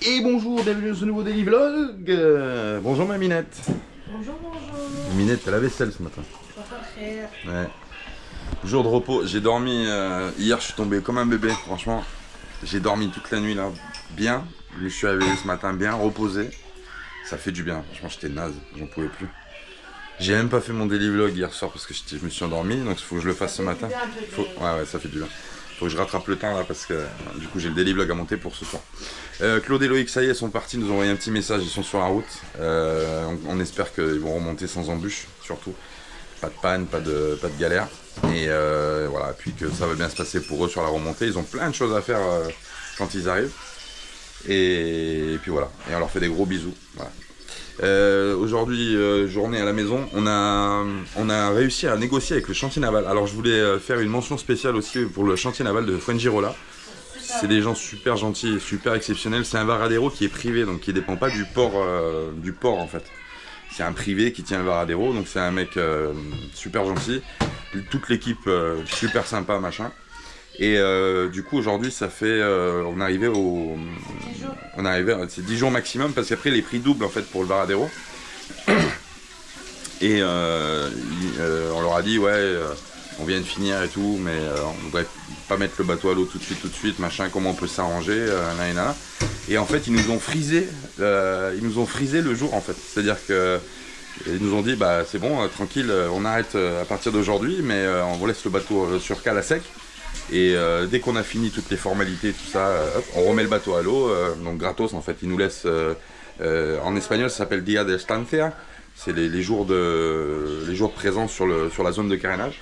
Et bonjour, bienvenue dans ce nouveau daily vlog. Bonjour ma Minette. Bonjour, bonjour. Minette, t'as la vaisselle ce matin. Bonjour frère. Ouais. Jour de repos, j'ai dormi hier, je suis tombé comme un bébé, franchement. J'ai dormi toute la nuit là, bien. Je suis réveillé ce matin bien, reposé. Ça fait du bien, franchement j'étais naze, j'en pouvais plus. J'ai même pas fait mon daily vlog hier soir parce que je me suis endormi, donc il faut que je le fasse ce matin. Ouais, ça fait du bien. Faut que je rattrape le temps là parce que du coup j'ai le daily vlog à monter pour ce soir. Claude et Loïc, ça y est, sont partis, nous ont envoyé un petit message, ils sont sur la route. On espère qu'ils vont remonter sans embûche, surtout. Pas de panne, pas de galère. Et voilà, puis que ça va bien se passer pour eux sur la remontée. Ils ont plein de choses à faire quand ils arrivent. Et puis voilà, et on leur fait des gros bisous. Voilà. Aujourd'hui, journée à la maison, on a réussi à négocier avec le chantier naval. Alors je voulais faire une mention spéciale aussi pour le chantier naval de Fuengirola. C'est des gens super gentils, super exceptionnels. C'est un varadero qui est privé, donc qui ne dépend pas du port en fait. C'est un privé qui tient le varadero, donc c'est un mec super gentil. Toute l'équipe super sympa, machin. Et du coup aujourd'hui ça fait, on arrivait c'est 10 jours maximum parce qu'après les prix doublent en fait pour le varadero. Et on leur a dit ouais, on vient de finir et tout, mais on voudrait pas mettre le bateau à l'eau tout de suite, machin, comment on peut s'arranger, et en fait ils nous ont frisé le jour en fait, c'est-à-dire que ils nous ont dit bah c'est bon, tranquille, on arrête à partir d'aujourd'hui, mais on vous laisse le bateau sur cale à sec. Et dès qu'on a fini toutes les formalités, tout ça, hop, on remet le bateau à l'eau, donc gratos en fait. Ils nous laissent, en espagnol ça s'appelle Dia de Estancia, c'est les jours présents sur la zone de carénage.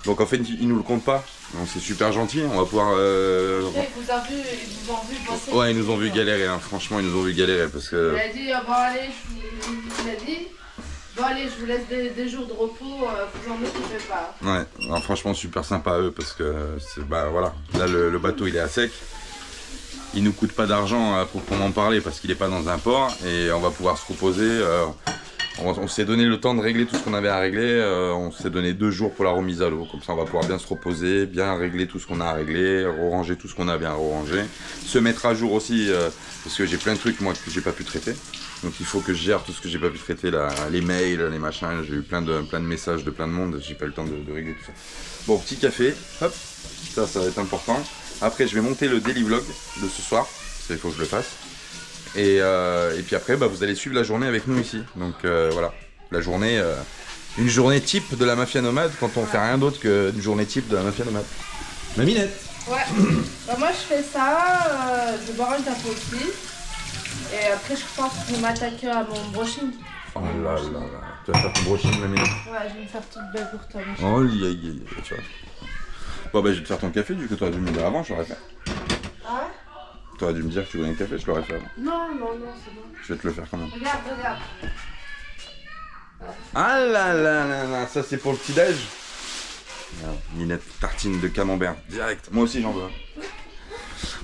Donc en fait ils nous le comptent pas, donc c'est super gentil, on va pouvoir... Ils vous ont vu bosser. Ouais, ils nous ont vu galérer, hein. Franchement ils nous ont vu galérer parce que... Il a dit, bon allez, bon allez, je vous laisse des jours de repos, vous en occupez pas. Ouais, alors, franchement super sympa à eux parce que bah voilà, là le bateau il est à sec, il nous coûte pas d'argent à proprement parler parce qu'il est pas dans un port et on va pouvoir se reposer. On s'est donné le temps de régler tout ce qu'on avait à régler, on s'est donné 2 jours pour la remise à l'eau, comme ça on va pouvoir bien se reposer, bien régler tout ce qu'on a à régler, ranger tout ce qu'on a bien ranger, se mettre à jour aussi parce que j'ai plein de trucs moi que j'ai pas pu traiter. Donc il faut que je gère tout ce que j'ai pas pu traiter, là, les mails, les machins, j'ai eu plein de messages de plein de monde, j'ai pas eu le temps de régler tout ça. Bon, petit café, hop, ça va être important. Après je vais monter le daily vlog de ce soir, il faut que je le fasse. Et puis après bah, vous allez suivre la journée avec nous ici. Donc voilà, la journée, une journée type de la Mafia Nomade quand on fait rien d'autre qu'une journée type de la Mafia Nomade. Maminette. Ouais, bah, moi je fais ça, je vais boire un café aussi. Et après je pense que je vais m'attaquer à mon brushing. Oh là là là, tu vas faire ton brushing Maminette? Ouais, je vais me faire toute belle pour toi. Oh tu vois. Bon bah je vais te faire ton café, du coup t'aurais dû me dire avant, je l'aurais fait. Ah ouais? T'aurais dû me dire que tu voulais un café, je l'aurais fait avant. Non, c'est bon. Je vais te le faire quand même. Regarde. Ah là là là là, ça c'est pour le petit-déj. Minette, tartine de camembert, direct. Moi aussi j'en veux.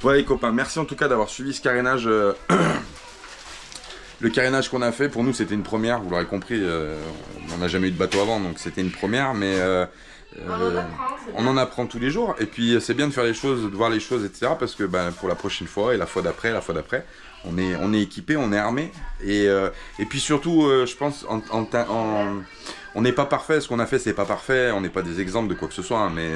Ouais les copains, merci en tout cas d'avoir suivi ce carénage. Le carénage qu'on a fait, pour nous c'était une première, vous l'aurez compris, on n'a jamais eu de bateau avant, donc c'était une première, mais on en apprend tous les jours, et puis c'est bien de faire les choses, de voir les choses, etc. Parce que ben, pour la prochaine fois, et la fois d'après, on est équipé, on est armé, et puis surtout, je pense, on n'est pas parfait, ce qu'on a fait c'est pas parfait, on n'est pas des exemples de quoi que ce soit, hein, mais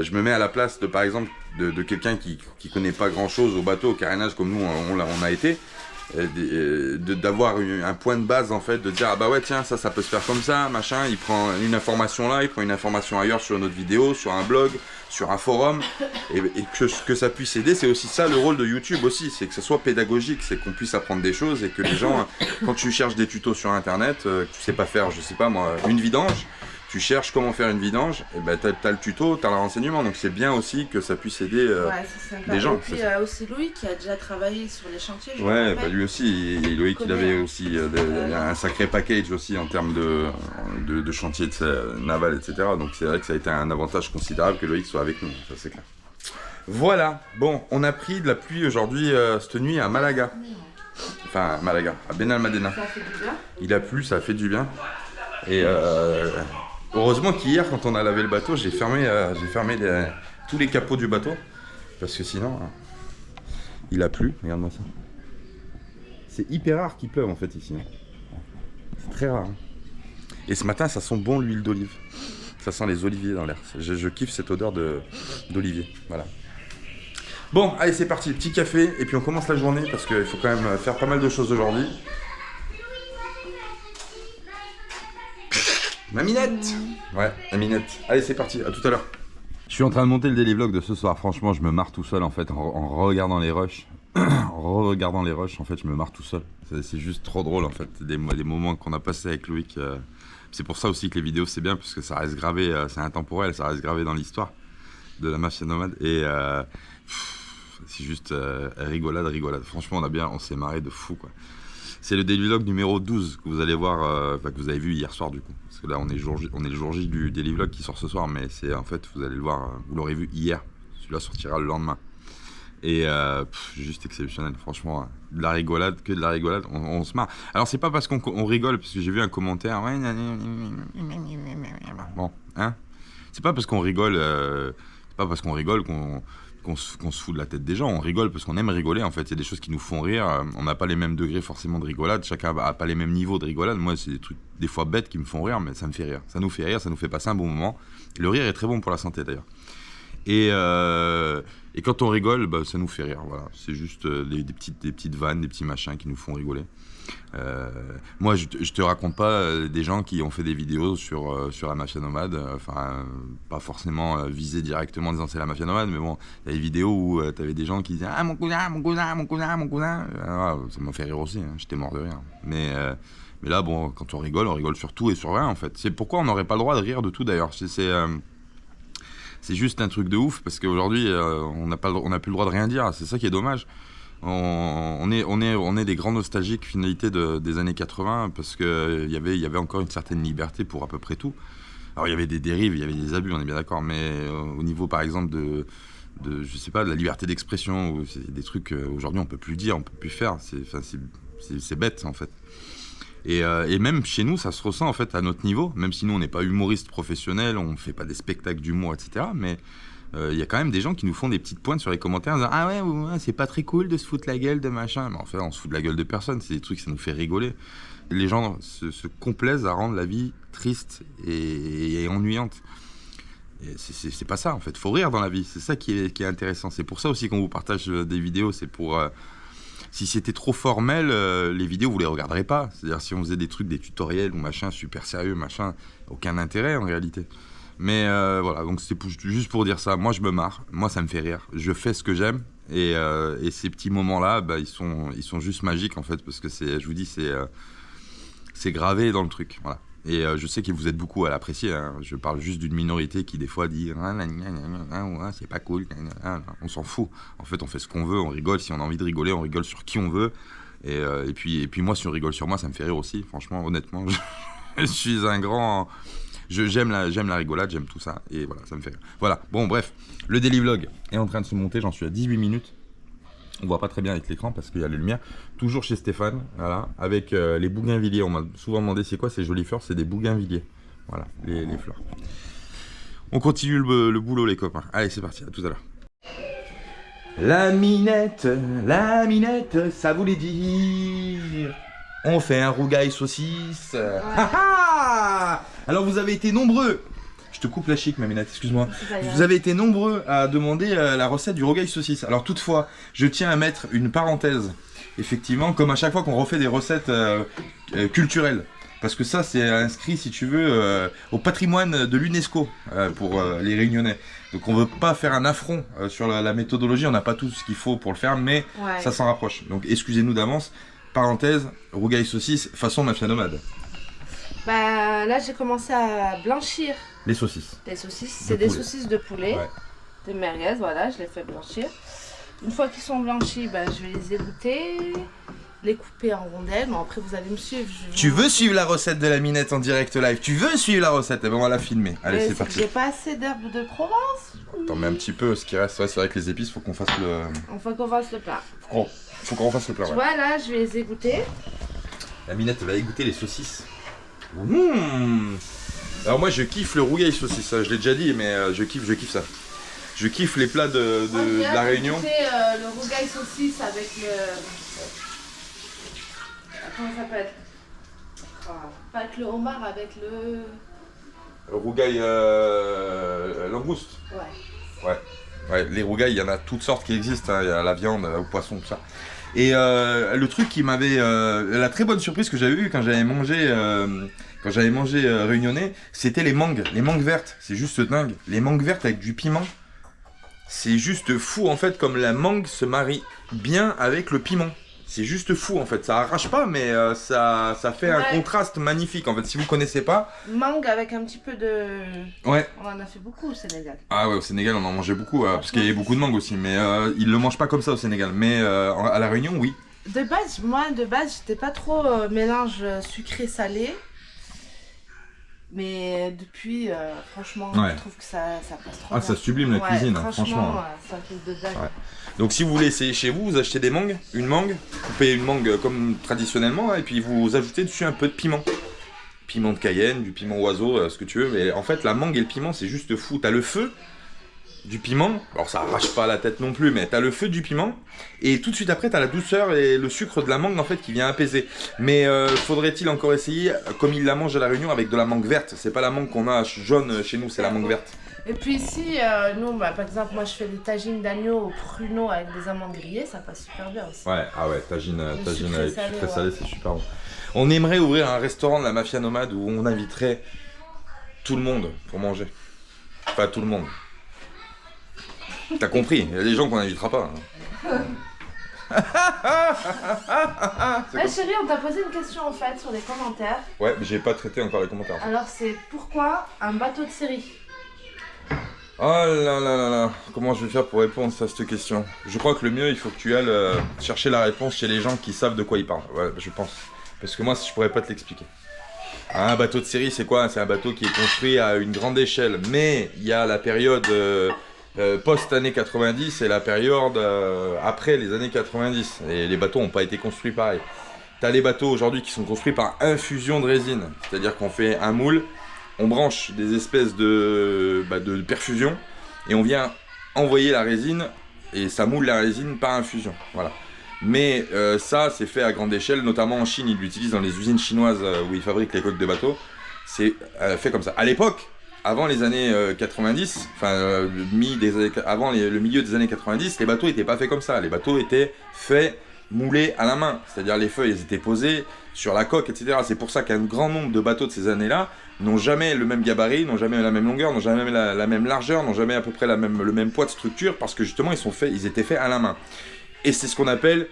je me mets à la place de, par exemple, de quelqu'un qui connaît pas grand chose au bateau, au carénage comme nous on a été. D'avoir un point de base en fait, de dire ah bah ouais tiens ça peut se faire comme ça, machin, il prend une information là, il prend une information ailleurs sur une autre vidéo, sur un blog, sur un forum, et que ça puisse aider, c'est aussi ça le rôle de YouTube aussi, c'est que ça soit pédagogique, c'est qu'on puisse apprendre des choses et que les gens, quand tu cherches des tutos sur internet, que tu sais pas faire, je sais pas moi, une vidange, tu cherches comment faire une vidange, et ben t'as le tuto, t'as le renseignement, donc c'est bien aussi que ça puisse aider des gens. Et puis aussi Loïc qui a déjà travaillé sur les chantiers. Ouais, bah lui aussi, et Loïc il avait aussi un sacré package aussi en termes de chantier naval, etc. Donc c'est vrai que ça a été un avantage considérable que Loïc soit avec nous, ça c'est clair. Voilà, bon, on a pris de la pluie aujourd'hui, cette nuit à Malaga. Enfin, Malaga, à Benalmádena. Ça fait du bien. Il a plu, ça a fait du bien. Et heureusement qu'hier, quand on a lavé le bateau, j'ai fermé tous les capots du bateau. Parce que sinon, il a plu, regarde-moi ça. C'est hyper rare qu'il pleuve en fait ici. C'est très rare. Hein. Et ce matin, ça sent bon l'huile d'olive. Ça sent les oliviers dans l'air. Je kiffe cette odeur d'olivier. Voilà. Bon, allez, c'est parti. Petit café et puis on commence la journée parce qu'il faut quand même faire pas mal de choses aujourd'hui. Ma minette. Ouais, la minette. Allez, c'est parti. À tout à l'heure. Je suis en train de monter le daily vlog de ce soir. Franchement, je me marre tout seul en fait en regardant les rushs. En regardant les rushs, en fait, je me marre tout seul. C'est juste trop drôle en fait. Des moments qu'on a passés avec Loïc. C'est pour ça aussi que les vidéos c'est bien parce que ça reste gravé, c'est intemporel, ça reste gravé dans l'histoire de la mafia nomade. Et c'est juste rigolade. Franchement, on s'est marré de fou quoi. C'est le daily vlog numéro 12 que vous allez voir, que vous avez vu hier soir du coup. Parce que là, on est le jour J du daily vlog qui sort ce soir, mais c'est en fait, vous allez le voir, vous l'aurez vu hier. Celui-là sortira le lendemain. Et juste exceptionnel, franchement, de la rigolade, que de la rigolade, on se marre. Alors c'est pas parce qu'on rigole, parce que j'ai vu un commentaire, ouais, bon, hein, c'est pas parce qu'on rigole, qu'on se fout de la tête des gens, on rigole parce qu'on aime rigoler en fait, il y a des choses qui nous font rire, on n'a pas les mêmes degrés forcément de rigolade, chacun n'a pas les mêmes niveaux de rigolade, moi c'est des trucs des fois bêtes qui me font rire, mais ça me fait rire, ça nous fait rire, ça nous fait passer un bon moment, et le rire est très bon pour la santé d'ailleurs. Et quand on rigole, bah, ça nous fait rire. Voilà. C'est juste des petites vannes, des petits machins qui nous font rigoler. Moi, je te raconte pas des gens qui ont fait des vidéos sur la mafia nomade. Enfin, pas forcément visé directement en disant c'est la mafia nomade, mais bon, il y a des vidéos où tu avais des gens qui disaient ah mon cousin. Alors, ça m'a fait rire aussi. Hein. J'étais mort de rire. Mais là, bon, quand on rigole sur tout et sur rien en fait. C'est pourquoi on n'aurait pas le droit de rire de tout d'ailleurs. C'est juste un truc de ouf parce qu'aujourd'hui on n'a plus le droit de rien dire, c'est ça qui est dommage. On est des grands nostalgiques finalité des années 80 parce qu'il y avait encore une certaine liberté pour à peu près tout. Alors il y avait des dérives, il y avait des abus, on est bien d'accord, mais au niveau par exemple je sais pas, de la liberté d'expression, c'est des trucs aujourd'hui on peut plus dire, on peut plus faire, c'est bête en fait. Et même chez nous, ça se ressent en fait à notre niveau, même si nous on n'est pas humoriste professionnel, on ne fait pas des spectacles d'humour, etc. Mais il y a quand même des gens qui nous font des petites pointes sur les commentaires en disant ah ouais, c'est pas très cool de se foutre la gueule de machin. Mais en fait, on se fout de la gueule de personne, c'est des trucs, ça nous fait rigoler. Les gens se complaisent à rendre la vie triste et ennuyante. Et c'est pas ça en fait, faut rire dans la vie, c'est ça qui est intéressant. C'est pour ça aussi qu'on vous partage des vidéos, c'est pour. Si c'était trop formel, les vidéos vous les regarderez pas. C'est-à-dire si on faisait des trucs, des tutoriels ou machin super sérieux, machin, aucun intérêt en réalité. Mais voilà, donc c'est juste pour dire ça. Moi je me marre, moi ça me fait rire. Je fais ce que j'aime et ces petits moments-là, bah, ils sont juste magiques en fait parce que je vous dis, c'est gravé dans le truc. Voilà. Et je sais que vous êtes beaucoup à l'apprécier. Hein. Je parle juste d'une minorité qui des fois dit c'est pas cool. On s'en fout. En fait, on fait ce qu'on veut, on rigole. Si on a envie de rigoler, on rigole sur qui on veut. Et puis moi, si on rigole sur moi, ça me fait rire aussi. Franchement, honnêtement, je suis un grand. J'aime la rigolade, j'aime tout ça. Et voilà, ça me fait rire. Voilà. Bon, bref, le daily vlog est en train de se monter. J'en suis à 18 minutes. On voit pas très bien avec l'écran parce qu'il y a les lumières. Toujours chez Stéphane, voilà, avec les bougainvilliers. On m'a souvent demandé c'est quoi ces jolies fleurs, c'est des bougainvilliers. Voilà, les fleurs. On continue le boulot les copains. Allez, c'est parti, à tout à l'heure. La minette, ça voulait dire... On fait un rougail saucisse. Ouais. Alors vous avez été nombreux. Je te coupe la chic, ma minette, excuse-moi. Vous avez été nombreux à demander la recette du rougail saucisse. Alors toutefois, je tiens à mettre une parenthèse. Effectivement, comme à chaque fois qu'on refait des recettes culturelles. Parce que ça, c'est inscrit, si tu veux, au patrimoine de l'UNESCO pour les Réunionnais. Donc on ne veut pas faire un affront sur la méthodologie. On n'a pas tout ce qu'il faut pour le faire, mais ouais, ça s'en rapproche. Donc excusez-nous d'avance. Parenthèse, rougail saucisse façon mafia nomade. Bah là, j'ai commencé à blanchir. Les saucisses. Les saucisses, c'est des saucisses de poulet, ouais, des merguez, voilà, je les fais blanchir. Une fois qu'ils sont blanchis, bah, je vais les égoutter, les couper en rondelles. Bon, après, vous allez me suivre. Tu veux suivre la recette de la minette en direct live? Tu veux suivre la recette? Eh ben, on va la filmer. Allez, c'est parti. J'ai pas assez d'herbes de Provence. T'en mets un petit peu, ce qui reste. Ouais, c'est vrai que les épices, faut qu'on fasse le. Faut qu'on fasse le plat. Faut qu'on fasse le plat. Tu vois, là, je vais les égoutter. La minette va égoutter les saucisses. Mmh. Alors moi je kiffe le rougail saucisse, je l'ai déjà dit, mais je kiffe ça. Je kiffe les plats de la Réunion. Le rougail saucisse avec comment ça s'appelle? Pas avec le homard, avec le... Rougail langouste. Ouais. Ouais, les rougails, il y en a toutes sortes qui existent, hein. Il y a la viande, au poisson, tout ça. Et le truc qui m'avait... la très bonne surprise que j'avais eue quand j'avais mangé réunionnais, c'était les mangues vertes. C'est juste dingue. Les mangues vertes avec du piment, c'est juste fou en fait, comme la mangue se marie bien avec le piment. C'est juste fou en fait, ça arrache pas, mais ça fait un contraste magnifique en fait. Si vous connaissez pas... Mangue avec un petit peu de... Ouais. On en a fait beaucoup au Sénégal. Ah ouais, au Sénégal on en mangeait beaucoup, parce qu'il y avait beaucoup de mangue aussi, mais ils le mangent pas comme ça au Sénégal. Mais à La Réunion, oui. De base, j'étais pas trop mélange sucré-salé. Mais depuis, franchement, Ouais. je trouve que ça passe trop Ah, bien. ça sublime la cuisine, franchement. C'est un truc de dingue. Ouais. Donc si vous voulez essayer chez vous, vous achetez des mangues, une mangue, coupez une mangue comme traditionnellement, et puis vous ajoutez dessus un peu de piment. Piment de Cayenne, du piment oiseau, ce que tu veux, mais en fait la mangue et le piment c'est juste fou. T'as le feu du piment, alors ça arrache pas la tête non plus, mais t'as le feu du piment, et tout de suite après t'as la douceur et le sucre de la mangue en fait qui vient apaiser. Mais faudrait-il encore essayer comme ils la mangent à La Réunion avec de la mangue verte, c'est pas la mangue qu'on a jaune chez nous, c'est la mangue verte. Et puis ici, nous, par exemple, moi je fais des tagines d'agneau au pruneau avec des amandes grillées, ça passe super bien aussi. Ouais, ah ouais, tagine sucré avec salé, sucré ouais. salé, c'est super bon. On aimerait ouvrir un restaurant de la Mafia Nomade où on inviterait tout le monde pour manger. Enfin, tout le monde. T'as compris, il y a des gens qu'on n'invitera pas. Chérie, on t'a posé une question en fait sur les commentaires. Ouais, mais j'ai pas traité encore les commentaires. Alors c'est pourquoi un bateau de série? Oh là là là là, comment je vais faire pour répondre à cette question? Je crois que le mieux, il faut que tu ailles chercher la réponse chez les gens qui savent de quoi ils parlent. Ouais, je pense. Parce que moi, je pourrais pas te l'expliquer. Un bateau de série, c'est quoi? C'est un bateau qui est construit à une grande échelle. Mais il y a la période post-années 90 et la période après les années 90. Et les bateaux n'ont pas été construits pareil. T'as les bateaux aujourd'hui qui sont construits par infusion de résine. C'est-à-dire qu'on fait un moule, on branche des espèces de perfusion et on vient envoyer la résine et ça moule la résine par infusion. Voilà. Mais ça, c'est fait à grande échelle, notamment en Chine, ils l'utilisent dans les usines chinoises où ils fabriquent les coques de bateaux. C'est fait comme ça. À l'époque, avant les années 90, enfin avant le milieu des années 90, les bateaux n'étaient pas faits comme ça. Les bateaux étaient faits moulés à la main, c'est-à-dire les feuilles elles étaient posées sur la coque, etc. C'est pour ça qu'un grand nombre de bateaux de ces années-là n'ont jamais le même gabarit, n'ont jamais la même longueur, n'ont jamais la même largeur, n'ont jamais à peu près le même poids de structure, parce que justement ils étaient faits à la main. Et c'est ce qu'on appelle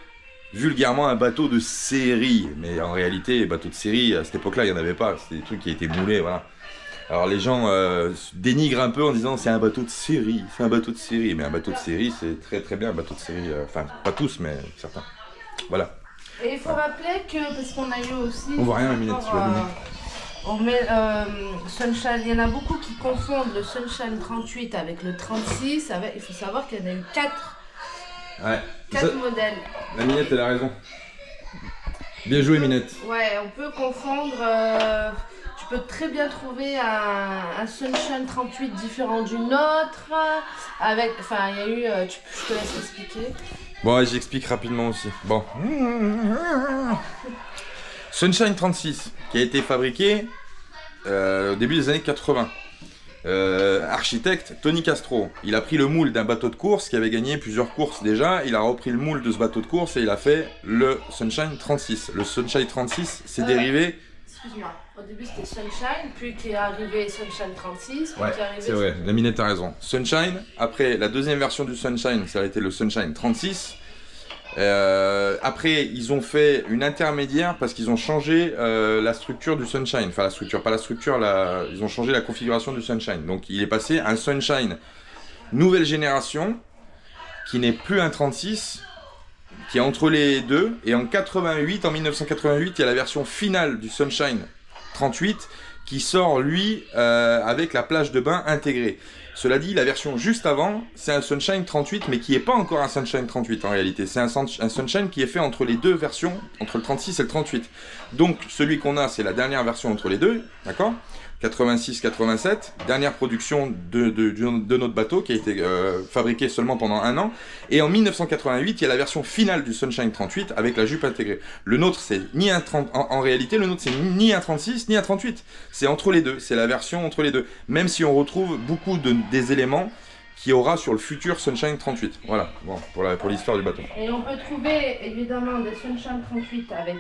vulgairement un bateau de série. Mais en réalité, les bateaux de série, à cette époque-là, il n'y en avait pas. C'était des trucs qui étaient moulés, voilà. Alors les gens dénigrent un peu en disant c'est un bateau de série, c'est un bateau de série. Mais un bateau de série, c'est très très bien un bateau de série. Enfin, pas tous, mais certains. Voilà. Et il faut rappeler que, parce qu'on a eu aussi... On voit rien, Minette, tu vas donner. On met Sunshine, il y en a beaucoup qui confondent le Sunshine 38 avec le 36. Il faut savoir qu'il y en a eu 4 modèles. La Minette, elle a raison. Bien joué, Minette. Ouais, on peut confondre. Tu peux très bien trouver un Sunshine 38 différent du nôtre. Enfin, il y a eu. Je te laisse expliquer. Bon, j'explique rapidement aussi. Bon. Sunshine 36, qui a été fabriqué au début des années 80. Architecte Tony Castro, il a pris le moule d'un bateau de course qui avait gagné plusieurs courses déjà, il a repris le moule de ce bateau de course et il a fait le Sunshine 36. Le Sunshine 36 s'est dérivé... Excuse-moi, au début c'était Sunshine, puis qui est arrivé Sunshine 36, puis Ouais, qui est arrivé... c'est vrai, la Minette a raison. Sunshine, après la deuxième version du Sunshine, ça a été le Sunshine 36. Après, ils ont fait une intermédiaire parce qu'ils ont changé la structure du Sunshine. Enfin, la structure, pas la structure, ils ont changé la configuration du Sunshine. Donc, il est passé à un Sunshine nouvelle génération qui n'est plus un 36, qui est entre les deux. Et en 1988, il y a la version finale du Sunshine 38 qui sort, lui, avec la plage de bain intégrée. Cela dit, la version juste avant, c'est un Sunshine 38, mais qui n'est pas encore un Sunshine 38 en réalité. C'est un Sunshine qui est fait entre les deux versions, entre le 36 et le 38. Donc, celui qu'on a, c'est la dernière version entre les deux, d'accord? 86-87, dernière production de notre bateau qui a été fabriqué seulement pendant 1 an. Et en 1988, il y a la version finale du Sunshine 38 avec la jupe intégrée. Le nôtre, c'est ni un 30, en réalité, le nôtre, c'est ni un 36 ni un 38. C'est entre les deux, c'est la version entre les deux. Même si on retrouve beaucoup des éléments qu'il y aura sur le futur Sunshine 38. Voilà, bon, pour l'histoire du bateau. Et on peut trouver évidemment des Sunshine 38 avec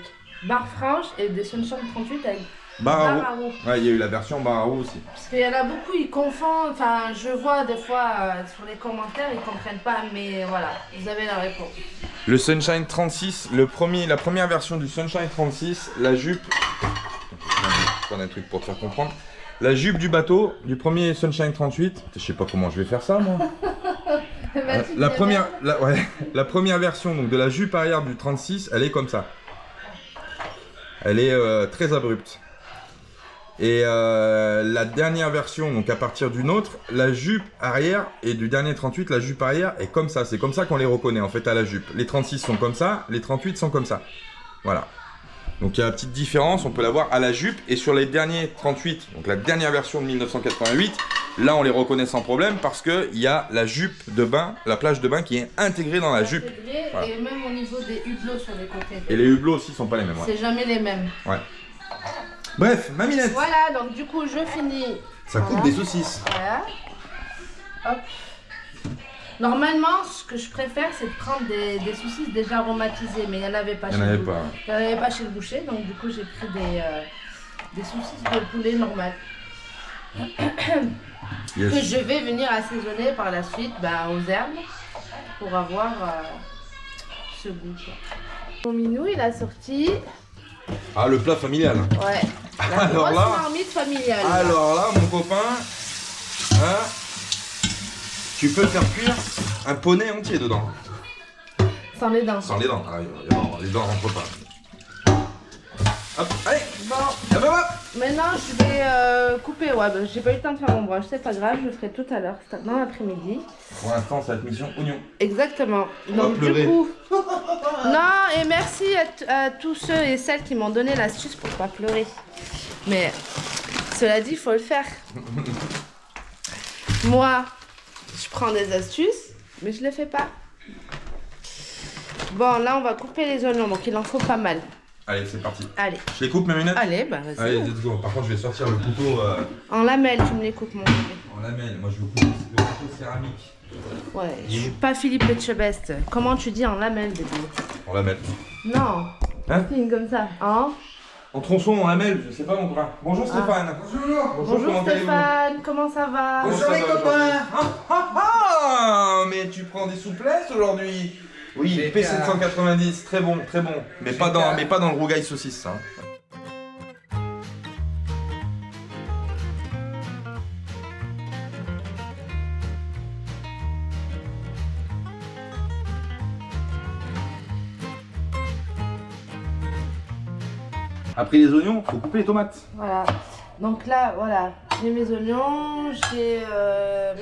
barre franche et des Sunshine 38 avec barre à roue. Ouais, il y a eu la version barre à roue aussi. Parce qu'il y en a beaucoup, ils confondent. Enfin, je vois des fois sur les commentaires, ils comprennent pas, mais voilà, vous avez la réponse. Le Sunshine 36, la première version du Sunshine 36, la jupe. Je vais prendre un truc pour te faire comprendre. La jupe du bateau, du premier Sunshine 38, je sais pas comment je vais faire ça moi. La première version donc, de la jupe arrière du 36, elle est comme ça. Elle est très abrupte. Et la dernière version, donc à partir d'une autre, la jupe arrière et du dernier 38, la jupe arrière est comme ça. C'est comme ça qu'on les reconnaît en fait à la jupe. Les 36 sont comme ça, les 38 sont comme ça. Voilà. Donc il y a une petite différence, on peut la voir à la jupe et sur les derniers 38, donc la dernière version de 1988, là on les reconnaît sans problème parce qu'il y a la jupe de bain, la plage de bain qui est intégrée dans la jupe. Voilà. Et même au niveau des hublots sur les côtés. Et les hublots aussi sont pas les mêmes. Ouais. C'est jamais les mêmes. Ouais. Bref, maminette. Voilà, donc du coup je finis. Ça coupe des saucisses. Voilà. Hop. Normalement, ce que je préfère, c'est de prendre des saucisses déjà aromatisées, mais il n'y en avait pas chez le boucher. Il n'y en avait pas chez le boucher, donc du coup j'ai pris des saucisses de poulet normales. Yes. Que je vais venir assaisonner par la suite aux herbes pour avoir ce goût. Mon minou, il a sorti. Ah, le plat familial. Ouais. La grosse marmite familiale. Alors là, mon copain, hein, tu peux faire cuire un poney entier dedans. Sans les dents. Sans les dents. Ah, les dents rentrent pas. Hop, allez. Bon. Maintenant, je vais couper. Ouais, j'ai pas eu le temps de faire mon brunch, c'est pas grave, je le ferai tout à l'heure. C'est dans l'après-midi. Pour l'instant, c'est la mission oignon. Exactement. Donc, du coup. Non, et merci à tous ceux et celles qui m'ont donné l'astuce pour pas pleurer. Mais, cela dit, il faut le faire. Moi, je prends des astuces, mais je les fais pas. Bon, là, on va couper les oignons, donc il en faut pas mal. Allez, c'est parti. Allez. Je les coupe, mes lunettes. Allez, vas-y. Allez, let's go. Par contre, je vais sortir le couteau. En lamelles, tu me les coupes, mon bébé. En lamelles, moi je veux couper le couteau céramique. Ouais, je suis pas Philippe Etchebest. Comment tu dis en lamelles, bébé? En lamelles. Non. Hein? Signe comme ça. Hein? En tronçon, en lamelles, je sais pas, mon copain. Bonjour Stéphane. Bonjour Stéphane, comment ça va? Bonjour les copains. Mais tu prends des souplesses aujourd'hui. Oui, P790, très bon, très bon. Mais pas dans le rougail saucisse, ça. Après les oignons, faut couper les tomates. Voilà. Donc là, voilà, j'ai mes oignons, j'ai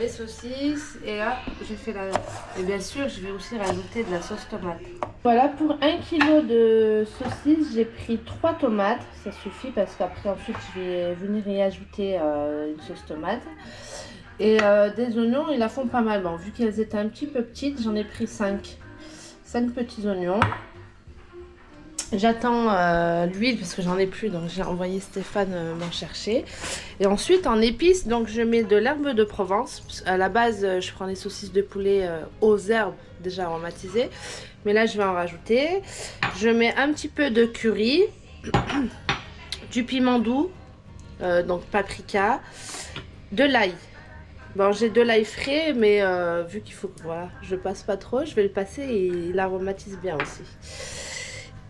mes saucisses et là, j'ai fait la... Et bien sûr, je vais aussi rajouter de la sauce tomate. Voilà, pour 1 kg de saucisses, j'ai pris 3 tomates. Ça suffit parce qu'après, ensuite, je vais venir y ajouter une sauce tomate. Et des oignons, ils la font pas mal. Bon, vu qu'elles étaient un petit peu petites, j'en ai pris 5. 5 petits oignons. J'attends l'huile parce que j'en ai plus, donc j'ai envoyé Stéphane m'en chercher. Et ensuite en épices, donc je mets de l'herbe de Provence. À la base, je prends des saucisses de poulet aux herbes déjà aromatisées, mais là je vais en rajouter. Je mets un petit peu de curry, du piment doux, donc paprika, de l'ail. Bon, j'ai de l'ail frais, mais vu qu'il faut que voilà, je passe pas trop, je vais le passer et il aromatise bien aussi.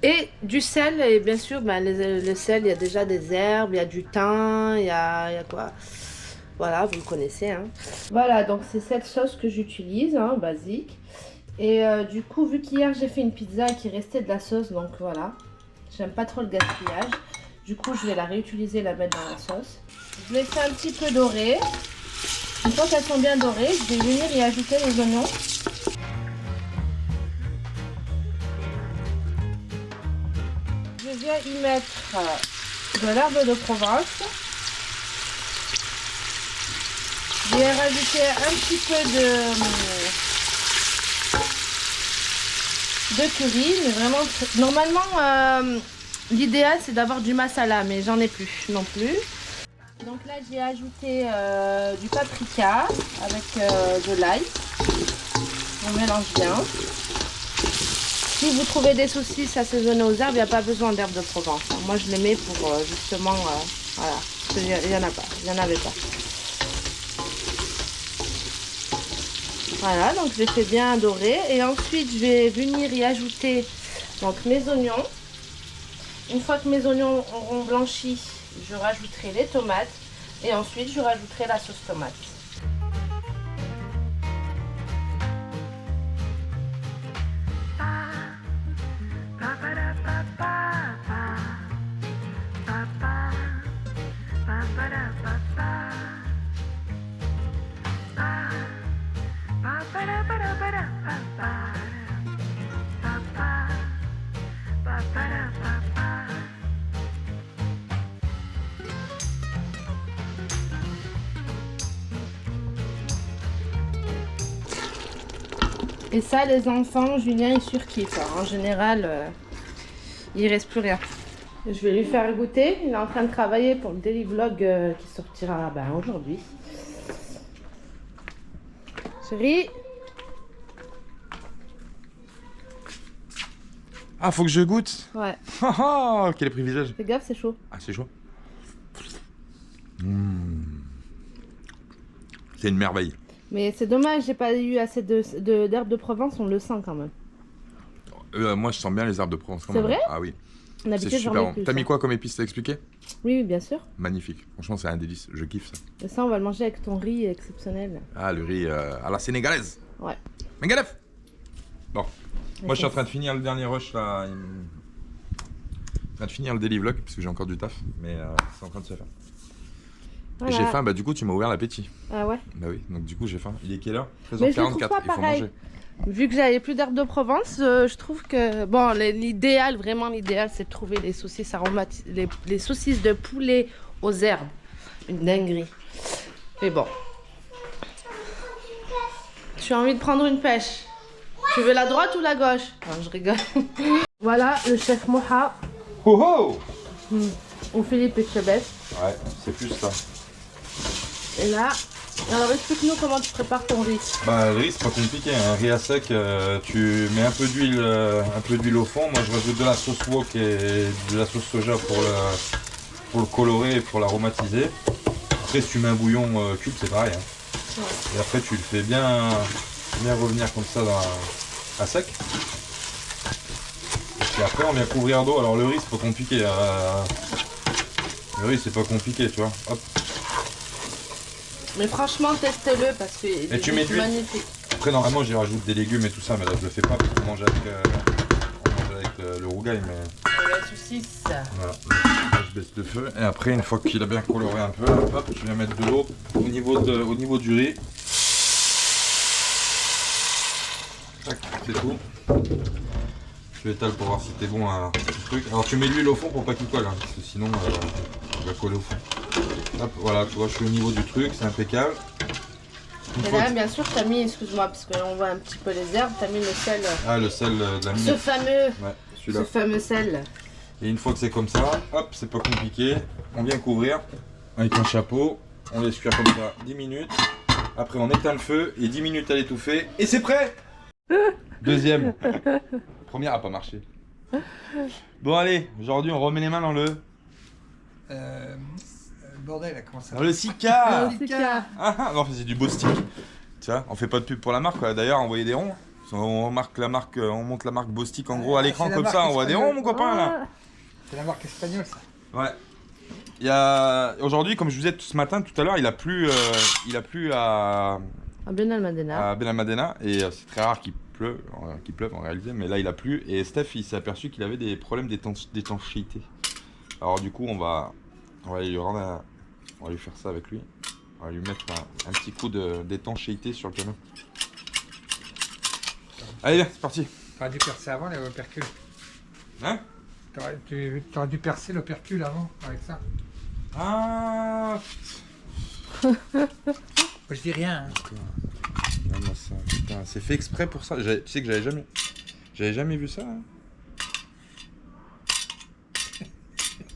Et du sel, et bien sûr, le sel, il y a déjà des herbes, il y a du thym, il y a quoi? Voilà, vous le connaissez. Hein. Voilà, donc c'est cette sauce que j'utilise, hein, basique. Et du coup, vu qu'hier j'ai fait une pizza qui restait de la sauce, donc voilà. J'aime pas trop le gaspillage. Du coup, je vais la réutiliser, la mettre dans la sauce. Je les fais un petit peu dorer. Une fois qu'elles sont bien dorées, je vais venir y ajouter les oignons. Je viens y mettre de l'herbe de Provence. Je vais rajouter un petit peu de curry, mais vraiment, normalement, l'idéal c'est d'avoir du masala, mais j'en ai plus non plus. Donc là, j'ai ajouté du paprika avec de l'ail. On mélange bien. Si vous trouvez des saucisses assaisonnées aux herbes, il n'y a pas besoin d'herbes de Provence. Moi, je les mets pour justement, voilà, il n'y en a pas, il n'y en avait pas. Voilà, donc je les fais bien dorer et ensuite je vais venir y ajouter donc mes oignons. Une fois que mes oignons auront blanchi, je rajouterai les tomates et ensuite je rajouterai la sauce tomate. Et ça, les enfants, Julien, ils surkiffent. En général, il reste plus rien. Je vais lui faire goûter. Il est en train de travailler pour le daily vlog qui sortira aujourd'hui. Chérie. Ah, faut que je goûte. Ouais. Oh, quel privilège. Fais gaffe, c'est chaud. Ah, c'est chaud. C'est une merveille. Mais c'est dommage, j'ai pas eu assez d'herbes de Provence, on le sent quand même. Moi, je sens bien les herbes de Provence. C'est vrai? Ah oui. D'habitude, C'est super j'en bon. mets plus. T'as mis quoi comme épice, t'as expliqué? Oui, bien sûr. Magnifique. Franchement, c'est un délice. Je kiffe ça. Et ça, on va le manger avec ton riz exceptionnel. Ah, le riz à la sénégalaise. Ouais. Mengalef. Bon. Moi, je suis en train de finir le dernier rush là. En train de finir le daily vlog parce que j'ai encore du taf, mais c'est en train de se faire. Voilà. J'ai faim, bah du coup tu m'as ouvert l'appétit. Ah ouais? Bah oui, donc du coup j'ai faim. Il est quelle heure? Mais je le trouve 13h44, pas il faut pareil. manger. Vu que j'avais plus d'herbes de Provence, je trouve que bon, l'idéal, vraiment l'idéal, c'est de trouver les saucisses aromatiques, les saucisses de poulet aux herbes. Une dinguerie. Mais bon. Tu as envie de prendre une pêche? Tu veux la droite ou la gauche? Non, je rigole. Voilà, le chef Moha. Oh oh! Ou Philippe Etchebest. Ouais, c'est plus ça. Et là, alors explique-nous comment tu prépares ton riz. Bah le riz c'est pas compliqué, un riz à sec, tu mets un peu d'huile au fond. Moi je rajoute de la sauce wok et de la sauce soja pour le colorer et pour l'aromatiser. Après si tu mets un bouillon cube c'est pareil. Hein. Ouais. Et après tu le fais bien revenir comme ça à sec. Et puis après on vient couvrir d'eau. Alors le riz c'est pas compliqué. Le riz c'est pas compliqué tu vois. Hop. Mais franchement, testez-le parce que c'est magnifique. Après, normalement, j'y rajoute des légumes et tout ça, mais là, je le fais pas parce qu'on mange avec le rougail. Mais... la saucisse. Voilà. Là, je baisse le feu. Et après, une fois qu'il a bien coloré un peu, hop, je viens mettre de l'eau au niveau du riz. Tac, c'est tout. Je l'étale pour voir si t'es bon à ce truc. Alors, tu mets l'huile au fond pour pas qu'il colle, hein, parce que sinon, il va coller au fond. Hop, voilà, tu vois, je suis au niveau du truc, c'est impeccable. Et là, bien sûr, t'as mis, excuse-moi, parce que là on voit un petit peu les herbes, t'as mis le sel. Ah, le sel de la mine. Ce fameux, ouais, celui-là. Ce fameux sel. Et une fois que c'est comme ça, hop, c'est pas compliqué. On vient couvrir avec un chapeau. On laisse cuire comme ça 10 minutes. Après, on éteint le feu et 10 minutes à l'étouffer. Et c'est prêt. Deuxième. Première a pas marché. Bon, allez, aujourd'hui, on remet les mains dans le... Bordel, comment ça dans le Sika. Ah, non, c'est du Bostik. Tu vois, on fait pas de pub pour la marque. D'ailleurs, envoyez des ronds. On marque la marque, on monte la marque Bostik en gros à l'écran comme ça. On voit des ronds, mon copain là. C'est la marque espagnole, ça. Ouais. Il y a aujourd'hui, comme je vous disais ce matin, tout à l'heure, il a plu à Benalmádena et c'est très rare qu'il pleuve en réalité, mais là il a plu et Steph il s'est aperçu qu'il avait des problèmes d'étanchéité. Alors du coup on va lui faire ça avec lui. On va lui mettre un petit coup d'étanchéité sur le piano. Allez viens, c'est parti. T'aurais dû percer avant l'opercule. Hein? T'aurais dû percer l'opercule avant avec ça. Ah. je dis rien. Hein. Regarde-moi ça, putain, c'est fait exprès pour ça. Tu sais que j'avais jamais vu ça. Hein.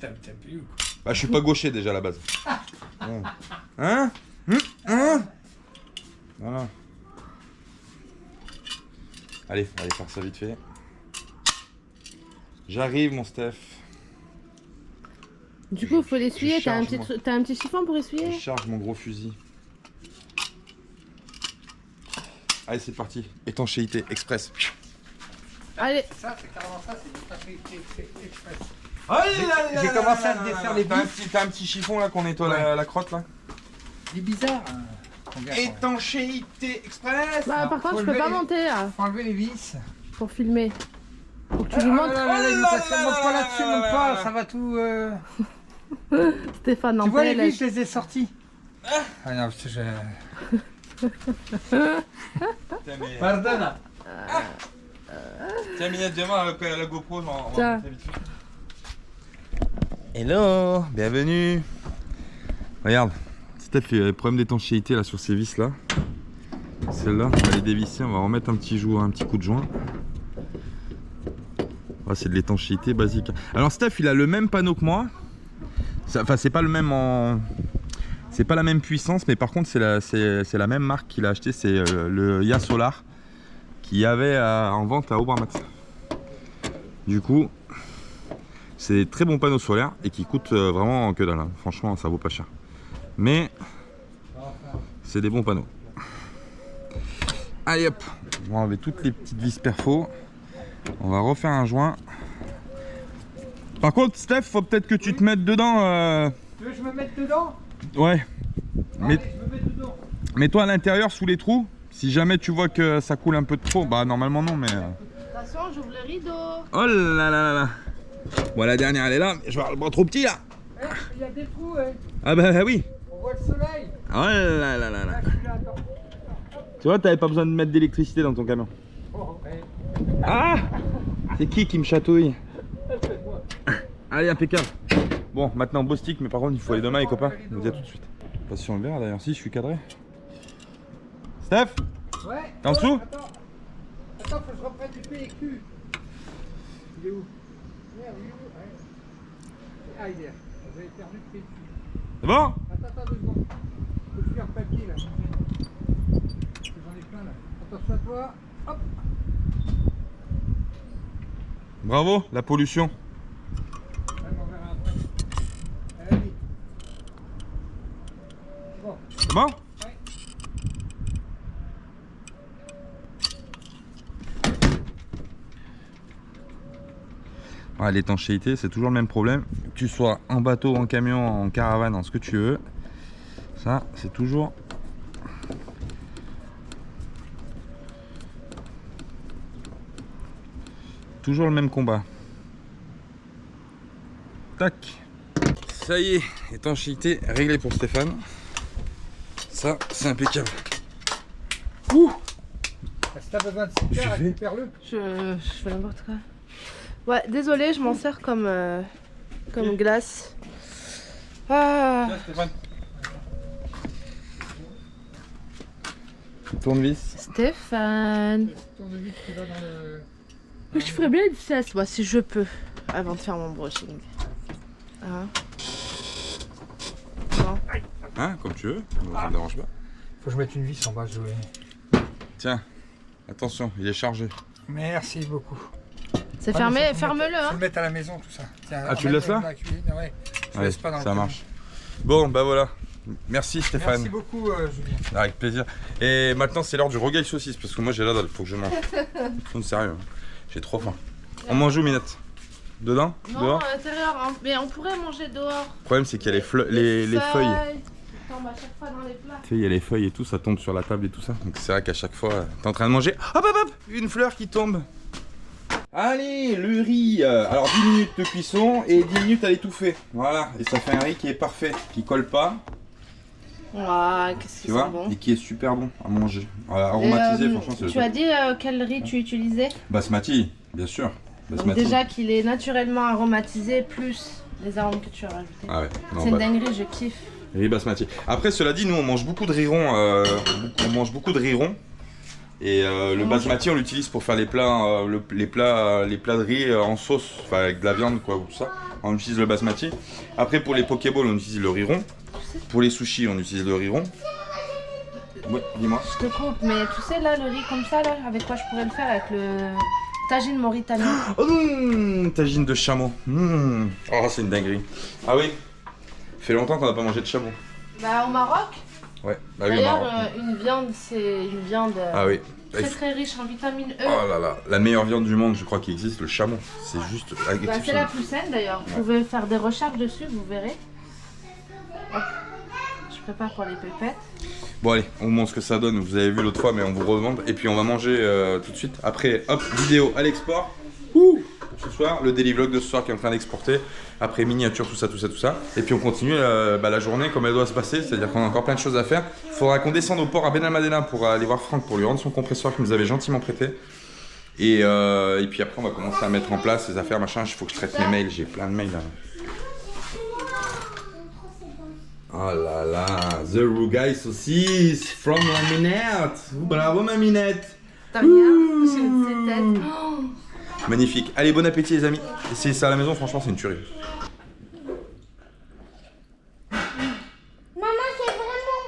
T'as pu ou quoi? Bah, je suis pas gaucher déjà à la base. Ouais. Hein? Voilà. Allez, on va aller faire ça vite fait. J'arrive, mon Steph. Du coup, il faut l'essuyer. T'as un petit chiffon pour Je essuyer? charge mon gros fusil. Allez, c'est parti. Étanchéité express. Allez. Ça, c'est carrément ça, c'est l'étanchéité express. J'ai commencé à te défaire les bifs. T'as un petit chiffon là qu'on nettoie la crotte là. Il est bizarre. Hein. Étanchéité express. Bah, par contre, faut je peux lever pas les- monter là Faut enlever les vis. pour filmer. Faut que tu lui montres. Monte pas là-dessus, monte pas, ça va tout. Stéphane, Tu vois les n'empêche. vis, je les ai sortis. Ah non, parce que je. Pardonne. Tiens, Minette, viens voir la GoPro. Tiens. Hello, bienvenue. Regarde, Steph, il y a des problèmes d'étanchéité là sur ces vis là. Celle-là, on va les dévisser, on va remettre un petit coup de joint. Ah, c'est de l'étanchéité basique. Alors Steph, il a le même panneau que moi. Enfin, c'est pas le même en... C'est pas la même puissance, mais par contre c'est la même marque qu'il a acheté, c'est le Yasolar qu'il y avait en vente à Aubramat. Du coup, c'est des très bons panneaux solaires et qui coûtent vraiment que dalle. Hein. Franchement, ça vaut pas cher. Mais c'est des bons panneaux. Allez hop, on va enlever toutes les petites vis perfo. On va refaire un joint. Par contre, Steph, faut peut-être que tu te mettes dedans. Tu veux que je me mette dedans? Ouais. Allez, je me mets dedans. Mets-toi à l'intérieur sous les trous. Si jamais tu vois que ça coule un peu de trop, bah normalement non, mais. Attention, j'ouvre le rideau. Oh là là là là. Bon, la dernière elle est là, mais je vais avoir le bras trop petit là. Eh, il y a des trous, Ah bah oui. on voit le soleil. Oh là là là là. Là, je suis là, attends. Tu vois, t'avais pas besoin de mettre d'électricité dans ton camion. Oh, ouais. Ah, c'est qui me chatouille? Allez, impeccable. Bon, maintenant beau stick, mais par contre il faut aller demain les copains. Je vous dis à tout de suite. Pas sur le verre d'ailleurs, si je suis cadré. Steph, Ouais. t'es en dessous? Attends, faut que je reprenne du PQ. Il est où? Merde, il est où? Ouais. Ah, il est là. J'avais perdu le PQ. C'est bon? Attends, 2 secondes. Faut que je fasse papier là. Parce que j'en ai plein là. Attention à toi. Hop. Bravo, la pollution. Allez, on verra après. Allez. Bon. C'est bon? Ouais. Ouais, l'étanchéité, c'est toujours le même problème. Que tu sois en bateau, en camion, en caravane, en ce que tu veux. Ça, c'est toujours... Toujours le même combat. Tac. Ça y est, étanchéité réglée pour Stéphane. Ça, c'est impeccable. Ouh! Si t'as besoin de Je cigare, vais- récupère-le. Je fais n'importe quoi. Ouais, désolé, je m'en sers comme glace. Ah. Stéphane. Tournevis. Stéphane. Tournevis qui va dans le. Je ferais bien une sieste, moi, si je peux, avant de faire mon brushing. Hein? Non. Hein, comme tu veux, ça me dérange pas. Faut que je mette une vis en bas, je vais. Tiens, attention, il est chargé. Merci beaucoup. C'est Ah, fermé, mais faut le ferme-le, mettre- Faut hein. le mettre à la maison, tout ça. Tiens, Ah, tu le laisses là? dans la cuisine, ouais. Je Ouais, laisse pas dans le ça camion. marche. Bon, bah voilà. Merci Stéphane. Merci beaucoup, Julien. Avec plaisir. Et maintenant, c'est l'heure du rogaille saucisse parce que moi j'ai la dalle, faut que je mange. Faut sérieux, hein. J'ai trop faim. On mange où, Minette? Dedans? Non, Dehors? à l'intérieur, hein. Mais on pourrait manger dehors. Le problème, c'est qu'il y a les feuilles. Ça tombe à chaque fois dans les plats. Tu sais, il y a les feuilles et tout, ça tombe sur la table et tout ça. Donc c'est vrai qu'à chaque fois, t'es en train de manger. Hop hop hop! Une fleur qui tombe. Allez, le riz. Alors 10 minutes de cuisson et 10 minutes à l'étouffer. Voilà, et ça fait un riz qui est parfait, qui colle pas, Ouah, qu'est-ce tu qu'ils vois, sont bons. et qui est super bon à manger. Aromatisé, Et, franchement, c'est le tu as top. dit quel riz tu utilisais? Basmati, bien sûr. Donc Basmati. déjà qu'il est naturellement aromatisé, plus les arômes que tu as rajoutés. Ah ouais, non, C'est une bah, dinguerie, je kiffe. Riz basmati. Après, cela dit, nous on mange beaucoup de riz rond. On mange beaucoup de riz rond. Et le basmati, on l'utilise pour faire les plats, les plats de riz en sauce, enfin avec de la viande quoi, ou tout ça. On utilise le basmati. Après, pour les pokéballs, on utilise le riz rond. Pour les sushis, on utilise le riz rond. Oui, dis-moi. Je te coupe, mais tu sais là, le riz comme ça, là, avec quoi je pourrais le faire? Avec le tagine mauritanien. Oh, tagine de chameau. Oh, c'est une dinguerie. Ah oui. Fait longtemps qu'on n'a pas mangé de chameau. Bah au Maroc. Ouais. Bah oui, au D'ailleurs, Maroc. une viande, c'est une viande Ah oui. très riche en vitamine E. Oh là là, la meilleure viande du monde, je crois qu'il existe, le chameau. C'est juste Bah, c'est la exceptionnel. plus saine d'ailleurs. Vous pouvez faire des recherches dessus, vous verrez. Hop. Je prépare pour les pépettes. Bon allez, on vous montre ce que ça donne, vous avez vu l'autre fois mais on vous revend et puis on va manger tout de suite. Après, hop, vidéo à l'export. Pour ce soir, le daily vlog de ce soir qui est en train d'exporter. Après miniature, tout ça. Et puis on continue la journée comme elle doit se passer, c'est-à-dire qu'on a encore plein de choses à faire. Il faudra qu'on descende au port à Ben Almadena pour aller voir Franck pour lui rendre son compresseur qu'il nous avait gentiment prêté. Et puis après on va commencer à mettre en place les affaires, machin. Il faut que je traite mes mails, j'ai plein de mails là. Oh là là, The Rougail saucisse from la Minette. Bravo ma Minette. T'as rien? J'ai une tête. Oh. Magnifique. Allez, bon appétit les amis. Essayez ça à la maison, franchement c'est une tuerie. Maman, c'est vraiment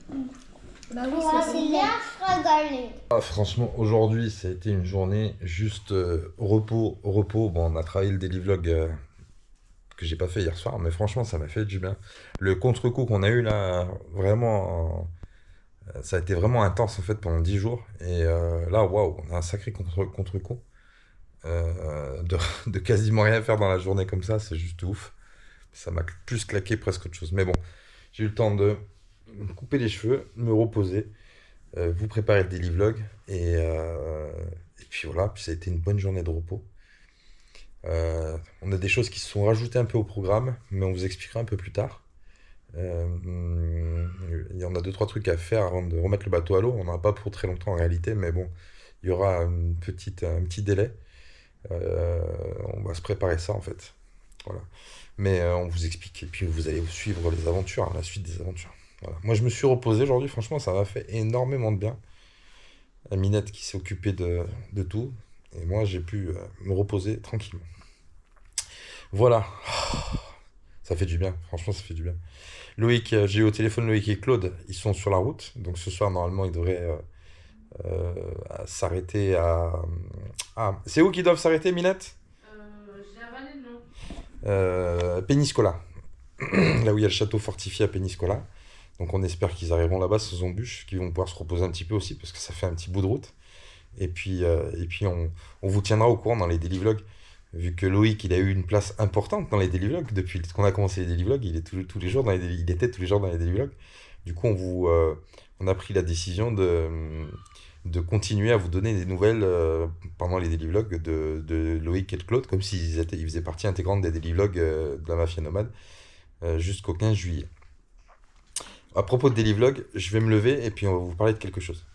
bon. Bah oui, c'est bien frégalé. Ah, franchement, aujourd'hui, ça a été une journée juste repos. Bon, on a travaillé le daily vlog que j'ai pas fait hier soir, mais franchement, ça m'a fait du bien. Le contre-coup qu'on a eu là, vraiment, ça a été vraiment intense en fait pendant 10 jours. Et là, waouh, on a un sacré contre-coup. De quasiment rien faire dans la journée comme ça, c'est juste ouf. Ça m'a plus claqué presque autre chose. Mais bon, j'ai eu le temps de me couper les cheveux, me reposer, vous préparer le daily vlog. Et puis voilà, puis ça a été une bonne journée de repos. On a des choses qui se sont rajoutées un peu au programme, mais on vous expliquera un peu plus tard. Il y en a 2-3 trucs à faire avant de remettre le bateau à l'eau. On n'en a pas pour très longtemps en réalité, mais bon, il y aura un petit délai. On va se préparer ça en fait. Voilà. Mais on vous explique et puis vous allez suivre les aventures, hein, la suite des aventures. Voilà. Moi je me suis reposé aujourd'hui, franchement ça m'a fait énormément de bien. La Minette qui s'est occupée de tout et moi j'ai pu me reposer tranquillement. Voilà. Ça fait du bien, franchement ça fait du bien. Loïc, j'ai eu au téléphone Loïc et Claude, ils sont sur la route, donc ce soir normalement ils devraient s'arrêter à... Ah, c'est où qu'ils doivent s'arrêter Minette? J'ai avalé le nom. Péniscola, là où il y a le château fortifié à Péniscola. Donc on espère qu'ils arriveront là-bas sans embûches, qu'ils vont pouvoir se reposer un petit peu aussi, parce que ça fait un petit bout de route. Et puis on vous tiendra au courant dans les daily vlogs, vu que Loïc il a eu une place importante dans les daily vlogs, depuis qu'on a commencé les daily vlogs, il était tous les jours dans les daily vlogs. Du coup on a pris la décision de continuer à vous donner des nouvelles pendant les daily vlogs de Loïc et de Claude, comme s'ils faisaient partie intégrante des daily vlogs de la Mafia Nomade jusqu'au 15 juillet. À propos de daily vlog, je vais me lever et puis on va vous parler de quelque chose.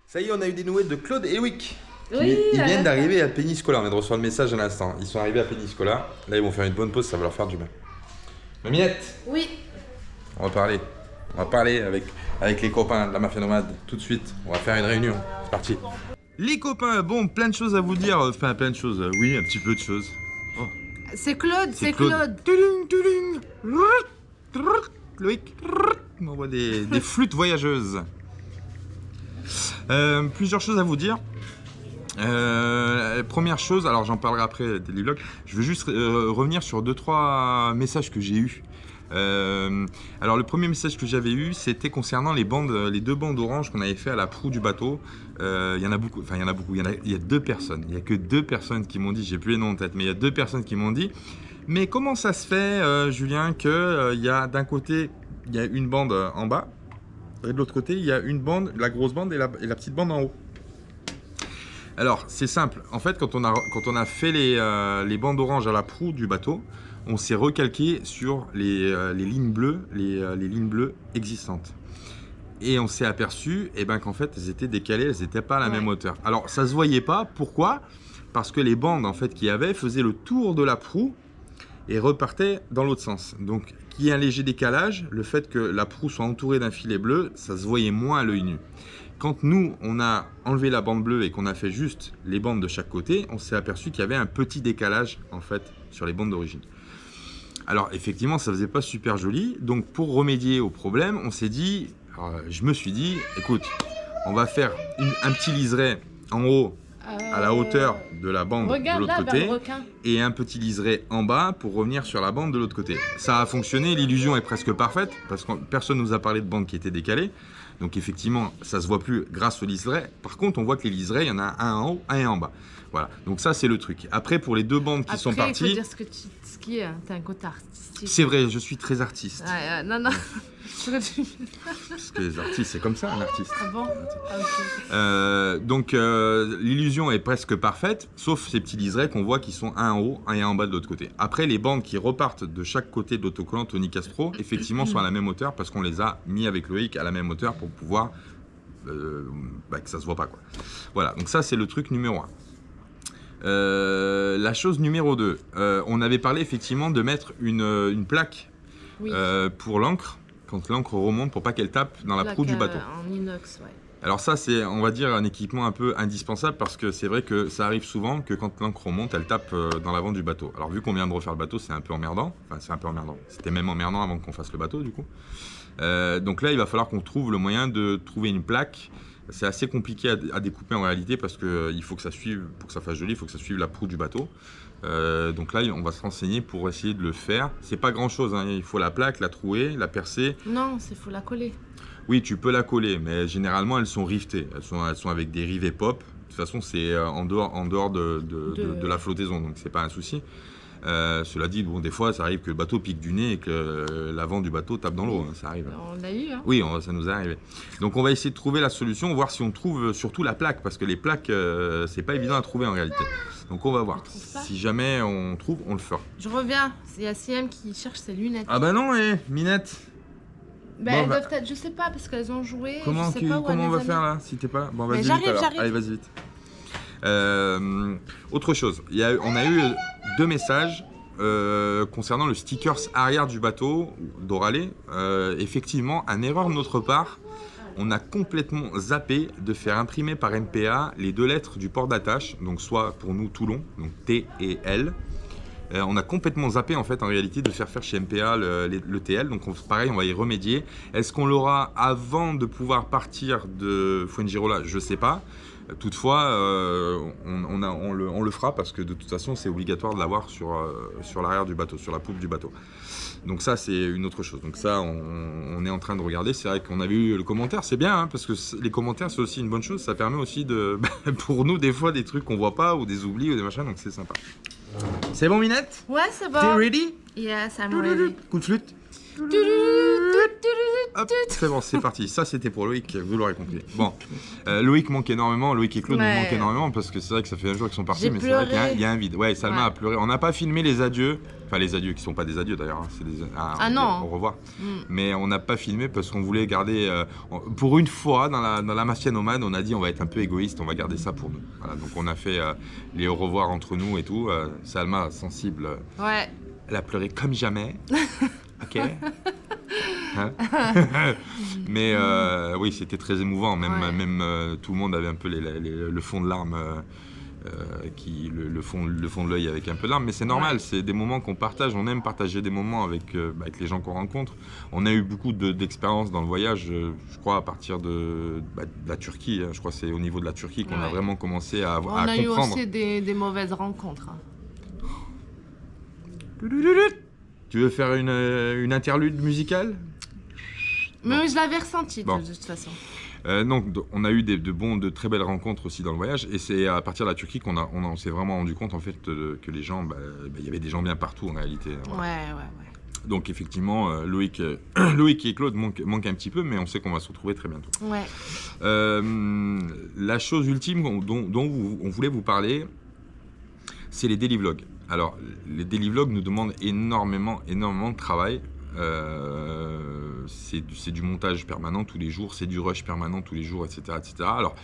Ça y est, on a eu des nouvelles de Claude et Loïc. Oui, Ils viennent d'arriver à Péniscola, on vient de recevoir le message à l'instant. Ils sont arrivés à Péniscola, là ils vont faire une bonne pause, ça va leur faire du bien. Maminette, Oui. on va parler avec les copains de la Mafia Nomade tout de suite. On va faire une réunion, c'est parti. Les copains, bon, plein de choses à vous dire, enfin plein de choses, oui, un petit peu de choses. Oh. C'est Claude, c'est Claude. Tudung, tudung. Loïc m'envoie des flûtes voyageuses. Plusieurs choses à vous dire. Première chose, alors j'en parlerai après des vlogs, je veux juste revenir sur 2-3 messages que j'ai eus. Alors le premier message que j'avais eu, c'était concernant les 2 bandes orange qu'on avait fait à la proue du bateau. Il y en a beaucoup, il y a 2 personnes, il n'y a que 2 personnes qui m'ont dit, j'ai plus les noms en tête, mais il y a 2 personnes qui m'ont dit, mais comment ça se fait Julien, que il y a d'un côté il y a une bande en bas et de l'autre côté il y a une bande, la grosse bande et la petite bande en haut. Alors c'est simple, en fait quand on a fait les bandes orange à la proue du bateau, on s'est recalqué sur les lignes bleues, les lignes bleues existantes. Et on s'est aperçu qu'en fait elles étaient décalées, elles n'étaient pas à la même hauteur. Alors ça se voyait pas, pourquoi? Parce que les bandes en fait qu'il y avait faisaient le tour de la proue et repartait dans l'autre sens. Donc, qu'il y ait un léger décalage, le fait que la proue soit entourée d'un filet bleu, ça se voyait moins à l'œil nu. Quand nous, on a enlevé la bande bleue et qu'on a fait juste les bandes de chaque côté, on s'est aperçu qu'il y avait un petit décalage, en fait, sur les bandes d'origine. Alors, effectivement, ça faisait pas super joli. Donc, pour remédier au problème, on s'est dit, je me suis dit, écoute, on va faire un petit liseré en haut, à la hauteur de la bande de l'autre côté, et un petit liseré en bas pour revenir sur la bande de l'autre côté. Ça a fonctionné, l'illusion est presque parfaite, parce que personne ne nous a parlé de bande qui était décalée. Donc effectivement, ça se voit plus grâce au liseré. Par contre, on voit que les liserés, il y en a un en haut, un en bas. Voilà, donc ça c'est le truc. Après, pour les deux bandes qui sont parties... il faut dire ce qui est, t'es un côté artistique. C'est vrai, je suis très artiste. Non. Parce que les artistes, c'est comme ça, un artiste. Ah bon? Okay. Donc l'illusion est presque parfaite, sauf ces petits liserés qu'on voit qui sont un en haut, un en bas de l'autre côté. Après, les bandes qui repartent de chaque côté de l'autocollant Tony Castro, effectivement, sont à la même hauteur parce qu'on les a mis avec Loïc à la même hauteur pour pouvoir que ça se voit pas, quoi. Voilà, donc ça c'est le truc numéro 1. La chose numéro 2, on avait parlé effectivement de mettre une plaque pour l'encre, quand l'encre remonte, pour pas qu'elle tape dans la proue du bateau. En inox, ouais. Alors ça, c'est, on va dire, un équipement un peu indispensable parce que c'est vrai que ça arrive souvent que quand l'encre remonte, elle tape dans l'avant du bateau. Alors vu qu'on vient de refaire le bateau, c'est un peu emmerdant. Enfin, c'est un peu emmerdant. C'était même emmerdant avant qu'on fasse le bateau, du coup. Donc là, il va falloir qu'on trouve le moyen de trouver une plaque. C'est assez compliqué à découper en réalité parce qu'il faut que ça suive, pour que ça fasse joli, il faut que ça suive la proue du bateau. Donc là, on va se renseigner pour essayer de le faire. C'est pas grand chose, hein. Il faut la plaque, la trouer, la percer. Non, il faut la coller. Oui, tu peux la coller, mais généralement elles sont rivetées. Elles sont avec des rivets pop. De toute façon, c'est en dehors de la flottaison, donc c'est pas un souci. Cela dit, bon, des fois, ça arrive que le bateau pique du nez et que l'avant du bateau tape dans l'eau. Hein, ça arrive. On l'a eu, hein. Oui, ça nous est arrivé. Donc, on va essayer de trouver la solution, voir si on trouve surtout la plaque, parce que les plaques, c'est pas évident à trouver en réalité. Donc, on va voir. Si jamais on trouve, on le fera. Je reviens. Il y a CM qui cherche ses lunettes. Ah bah non, Minette. Elles doivent être, je sais pas, parce qu'elles ont joué. Comment on va faire là, si t'es pas là? Bon, vas-y, j'arrive. Allez, vas-y vite. Autre chose, on a eu 2 messages concernant le stickers arrière du bateau d'Oralé. Effectivement, une erreur de notre part, on a complètement zappé de faire imprimer par MPA les 2 lettres du port d'attache, donc soit pour nous Toulon, donc T et L. On a complètement zappé en fait en réalité de faire chez MPA le TL, donc pareil, on va y remédier. Est-ce qu'on l'aura avant de pouvoir partir de Fuengirola? Je sais pas. Toutefois, on le fera parce que de toute façon c'est obligatoire de l'avoir sur l'arrière du bateau, sur la poupe du bateau. Donc ça c'est une autre chose. Donc ça on est en train de regarder. C'est vrai qu'on avait eu le commentaire, c'est bien hein, parce que les commentaires c'est aussi une bonne chose. Ça permet aussi de pour nous des fois des trucs qu'on voit pas ou des oublis ou des machins, donc c'est sympa. C'est bon Minette? Ouais, c'est bon. T'es ready? Yes, I'm ready. Coup de flûte. Hop, c'est bon, c'est parti. Ça, c'était pour Loïc, vous l'aurez compris. Bon, Loïc manque énormément, Loïc et Claude nous manquent énormément parce que c'est vrai que ça fait un jour qu'ils sont partis, mais c'est vrai qu'il y a un vide. Ouais, Salma a pleuré. On n'a pas filmé les adieux, enfin les adieux qui sont pas des adieux d'ailleurs, hein. C'est des non. Au revoir. Mais on n'a pas filmé parce qu'on voulait garder, pour une fois dans la Mafia Nomade, on a dit on va être un peu égoïste, on va garder ça pour nous. Voilà, donc on a fait les au revoir entre nous et tout. Salma, sensible, elle a pleuré comme jamais. Ok. Hein mais oui, c'était très émouvant. Même tout le monde avait un peu le fond de larmes, le fond de l'œil avec un peu de larmes. Mais c'est normal, c'est des moments qu'on partage. On aime partager des moments avec les gens qu'on rencontre. On a eu beaucoup d'expériences dans le voyage, je crois, à partir de la Turquie. Hein. Je crois que c'est au niveau de la Turquie qu'on a vraiment commencé à comprendre. On a eu aussi des mauvaises rencontres. Hein. Tu veux faire une interlude musicale? Mais je l'avais ressenti de toute façon. Donc, on a eu de très belles rencontres aussi dans le voyage, et c'est à partir de la Turquie qu'on s'est vraiment rendu compte en fait que les gens, il y avait des gens bien partout en réalité. Voilà. Ouais. Donc effectivement, Loïc et Claude manquent un petit peu, mais on sait qu'on va se retrouver très bientôt. Ouais. La chose ultime dont on voulait vous parler, c'est les daily vlogs. Alors, les daily vlogs nous demandent énormément de travail. C'est du montage permanent tous les jours, c'est du rush permanent tous les jours, etc. etc. Alors,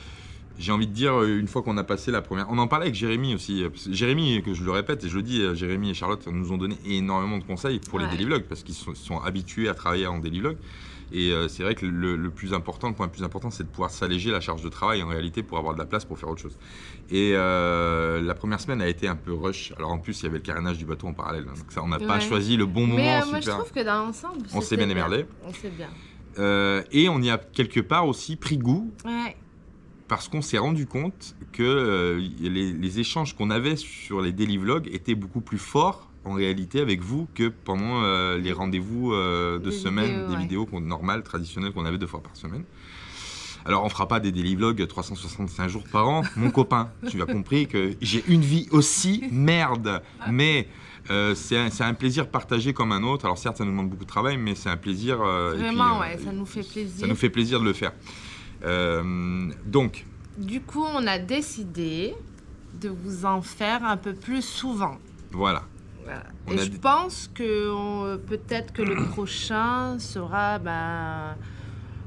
j'ai envie de dire, une fois qu'on a passé la première... On en parlait avec Jérémy aussi. Jérémy, que je le répète et je le dis, Jérémy et Charlotte nous ont donné énormément de conseils pour les daily vlogs parce qu'ils sont habitués à travailler en daily vlog. Et c'est vrai que le plus important, le point le plus important, c'est de pouvoir s'alléger la charge de travail en réalité pour avoir de la place pour faire autre chose. Et la première semaine a été un peu rush. Alors en plus, il y avait le carénage du bateau en parallèle. Donc ça, on n'a pas choisi le bon moment. Mais moi, je trouve que dans l'ensemble, on s'est bien émerdé. On s'est bien. Et on y a quelque part aussi pris goût. Ouais. Parce qu'on s'est rendu compte que les échanges qu'on avait sur les daily vlogs étaient beaucoup plus forts en réalité avec vous que pendant les rendez-vous de semaine, des vidéos normales, traditionnelles qu'on avait 2 fois par semaine. Alors on fera pas des daily vlogs 365 jours par an, mon copain. Tu as compris que j'ai une vie aussi, merde. Mais c'est un plaisir partagé comme un autre. Alors certes, ça nous demande beaucoup de travail, mais c'est un plaisir. Vraiment, ça nous fait plaisir. Ça nous fait plaisir de le faire. Donc. Du coup, on a décidé de vous en faire un peu plus souvent. Voilà. Et je pense que peut-être que le prochain sera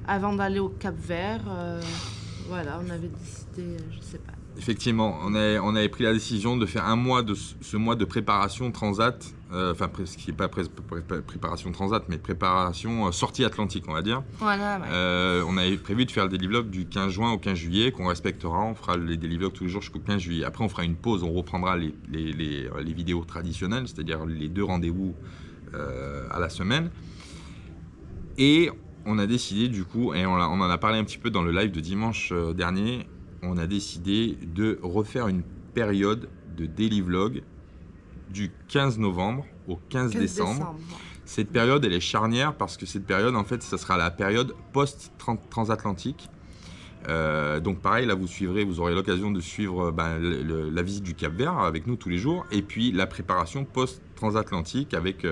avant d'aller au Cap-Vert. Voilà, on avait décidé, je sais pas. Effectivement, on avait pris la décision de faire ce mois de préparation transat, enfin ce qui n'est pas préparation transat, mais préparation sortie atlantique, on va dire. Voilà, ouais. On avait prévu de faire le daily vlog du 15 juin au 15 juillet, qu'on respectera, on fera les daily vlogs tous les jours jusqu'au 15 juillet. Après, on fera une pause, on reprendra les vidéos traditionnelles, c'est-à-dire les 2 rendez-vous à la semaine. Et on a décidé du coup, et on en a parlé un petit peu dans le live de dimanche dernier, on a décidé de refaire une période de daily vlog du 15 novembre au 15 décembre. Cette période, elle est charnière parce que cette période, en fait, ça sera la période post-transatlantique. Donc pareil, là, vous aurez l'occasion de suivre la visite du Cap-Vert avec nous tous les jours et puis la préparation post-transatlantique avec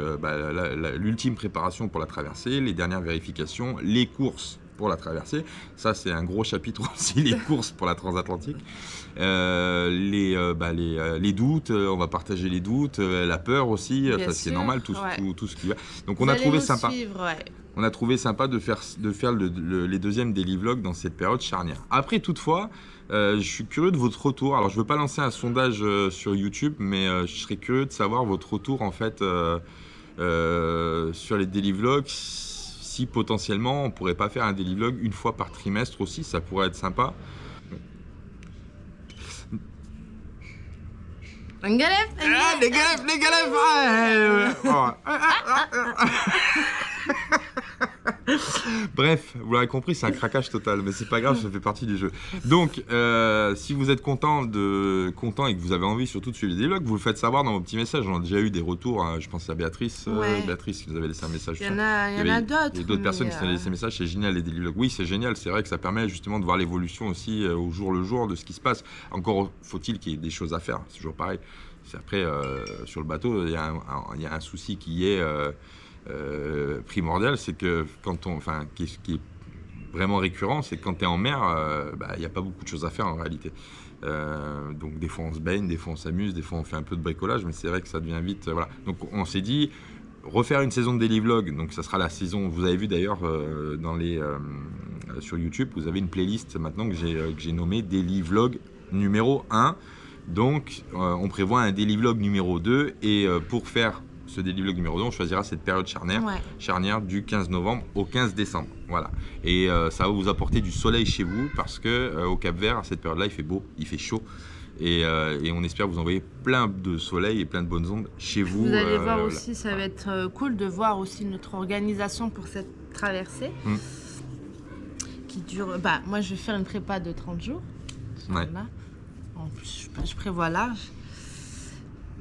l'ultime préparation pour la traversée, les dernières vérifications, les courses pour la traversée. Ça, c'est un gros chapitre aussi, les courses pour la transatlantique. Les doutes, on va partager les doutes, la peur aussi, c'est normal, tout ce qui va. Donc on a trouvé sympa. On a trouvé sympa de faire les deuxièmes daily vlogs dans cette période charnière. Après, toutefois, je suis curieux de votre retour. Alors, je ne veux pas lancer un sondage sur YouTube, mais je serais curieux de savoir votre retour en fait sur les daily vlogs. Si potentiellement on pourrait pas faire un daily vlog une fois par trimestre aussi, ça pourrait être sympa. Un galep, les galets. Bref, vous l'aurez compris, c'est un craquage total, mais c'est pas grave, ça fait partie du jeu. Donc, si vous êtes content et que vous avez envie surtout de suivre les vlogs, vous le faites savoir dans vos petits messages. On a déjà eu des retours, je pense à Béatrice, Béatrice qui nous avait laissé un message. Il y en a d'autres. Il y a d'autres personnes qui nous ont laissé un message, c'est génial les daily vlogs. Oui, c'est génial, c'est vrai que ça permet justement de voir l'évolution aussi au jour le jour de ce qui se passe. Encore faut-il qu'il y ait des choses à faire, c'est toujours pareil. Après, sur le bateau, il y a un souci qui est primordial, c'est que qui est vraiment récurrent, c'est que quand tu es en mer, il n'y a pas beaucoup de choses à faire en réalité. Donc des fois on se baigne, des fois on s'amuse, des fois on fait un peu de bricolage, mais c'est vrai que ça devient vite. Voilà. Donc on s'est dit refaire une saison de daily vlog. Donc ça sera la saison. Vous avez vu d'ailleurs sur YouTube, vous avez une playlist maintenant que j'ai nommée daily vlog numéro 1. Donc on prévoit un daily vlog numéro 2 et pour faire ce daily vlog numéro 2, on choisira cette période charnière du 15 novembre au 15 décembre. Voilà. Et ça va vous apporter du soleil chez vous parce que au Cap-Vert, à cette période-là, il fait beau, il fait chaud. Et on espère vous envoyer plein de soleil et plein de bonnes ondes chez vous. Vous allez voir aussi, ça va être cool de voir aussi notre organisation pour cette traversée qui dure. Moi, je vais faire une prépa de 30 jours. Voilà. En plus, je prévois large.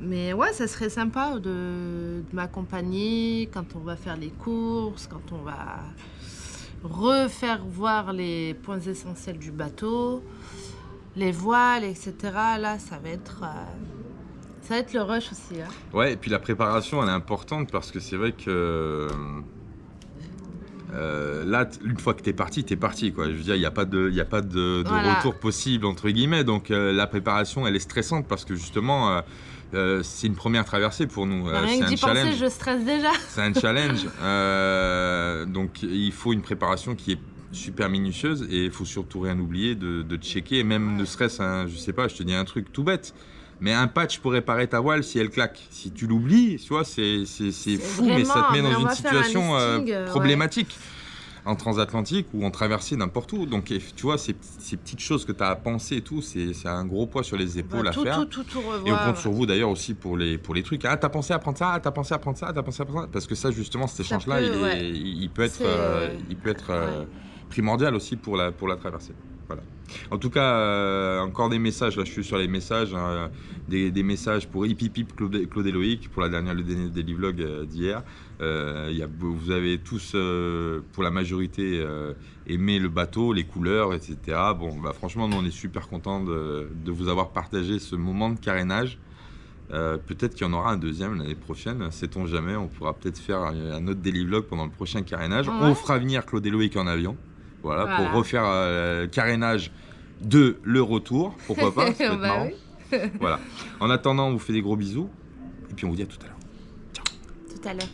Mais ouais, ça serait sympa de m'accompagner quand on va faire les courses, quand on va refaire voir les points essentiels du bateau, les voiles, etc. Là, ça va être le rush aussi. Hein. Ouais, et puis la préparation, elle est importante parce que c'est vrai que là, une fois que t'es parti, quoi. Je veux dire, il n'y a pas de retour possible, entre guillemets. Donc la préparation, elle est stressante parce que justement, c'est une première traversée pour nous. Rien que d'y penser, je stresse déjà. C'est un challenge. Donc il faut une préparation qui est super minutieuse et il faut surtout rien oublier de checker, même ne serait-ce je sais pas, je te dis un truc tout bête, mais un patch pour réparer ta voile si elle claque. Si tu l'oublies, tu vois, c'est fou, mais ça te met dans une situation problématique. En transatlantique ou en traversée n'importe où. Donc, tu vois, ces petites choses que tu as à penser et tout, c'est un gros poids sur les épaules à faire. Tout revoir. Et on compte sur vous d'ailleurs aussi pour les trucs. Ah, t'as pensé à prendre ça, t'as pensé à prendre ça, t'as pensé à prendre ça. Parce que ça, justement, cet échange-là, il peut être primordial aussi pour la traversée. Voilà. En tout cas, encore des messages. Là, je suis sur les messages. Des messages pour Hip Hip Hip Claude et Loïc pour le dernier daily vlog d'hier. Vous avez tous, pour la majorité, aimé le bateau, les couleurs, etc. Bon, bah, franchement, nous, on est super contents de vous avoir partagé ce moment de carénage. Peut-être qu'il y en aura un deuxième l'année prochaine, sait-on jamais. On pourra peut-être faire un autre daily vlog pendant le prochain carénage. Ouais. On fera venir Claude et Loïc en avion. Voilà. Pour refaire le carénage de le retour. Pourquoi pas, ça peut être marrant. Oui. Voilà. En attendant, on vous fait des gros bisous. Et puis on vous dit à tout à l'heure. Ciao. Tout à l'heure.